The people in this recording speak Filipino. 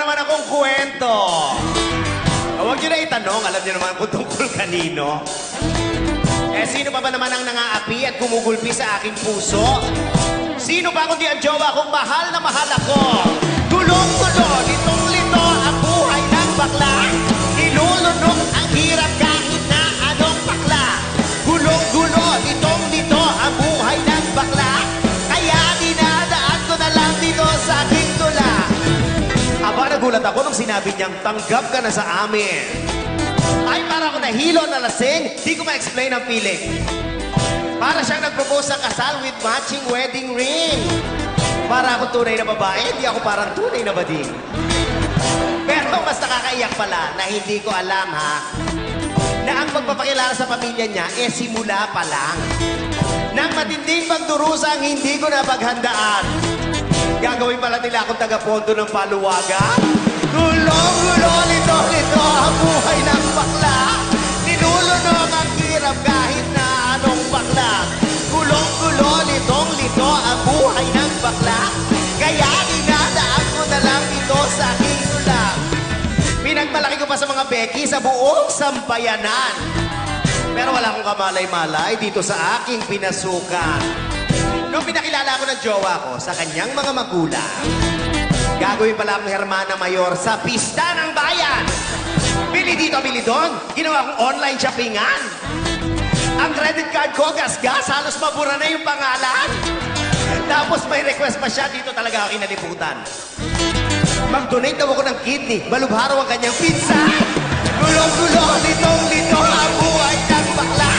naman akong kwento. Huwag nyo na itanong, alam nyo naman kung tungkol kanino. Eh, sino pa ba naman ang nangaapi at gumugulpi sa aking puso? Sino ba kundi ang jowa kung mahal na mahal ako? Gulong-gulo, litong-lito ang buhay ng bakla. Nilulunok ang hirap kahit na anong bakla. Gulong-gulo, litong-lito ang buhay ng bakla. Kaya dinadaan ko na lang dito sa aking tula. Aba, nagulat ako nung sinabi niyang tanggap ka na sa amin. Ay, para ako nahilo na lasing, di ko ma-explain ang feeling. Para siyang nag-propose ng kasal with matching wedding ring. Para ako tunay na babae, di ako parang tunay na bading. Pero mas nakakaiyak pala na hindi ko alam, ha, na ang pagpapakilala sa pamilya niya, simula pa lang. Nang matinding pagdurusa ang hindi ko napaghandaan. Gagawin pala nila akong taga-pondo ng paluwagan. Gulong-gulo, lito-lito ang buhay ng bakla. Ninulunok ang hirap kahit na anong bakla. Gulong-gulo, litong-lito ang buhay ng bakla. Kaya dinadaan ko na lang ito sa aking tula. Pinagmalaki ko pa sa mga beki sa buong sampayanan. Pero wala akong kamalay-malay dito sa aking pinasukan. Nung pinakilala ko ng jowa ko sa kanyang mga magulang, gagawin pala akong Hermana Mayor sa pista ng bayan. Bili dito, bili doon. Ginawa kong online shoppingan. Ang credit card ko, gas-gas, halos mabura na yung pangalan. Tapos may request pa siya, dito talaga ako inaliputan. Mag-donate daw ako ng kidney, balubharaw ang kanyang pizza. Gulong-gulo, litong-lito ang buhay ng bakla.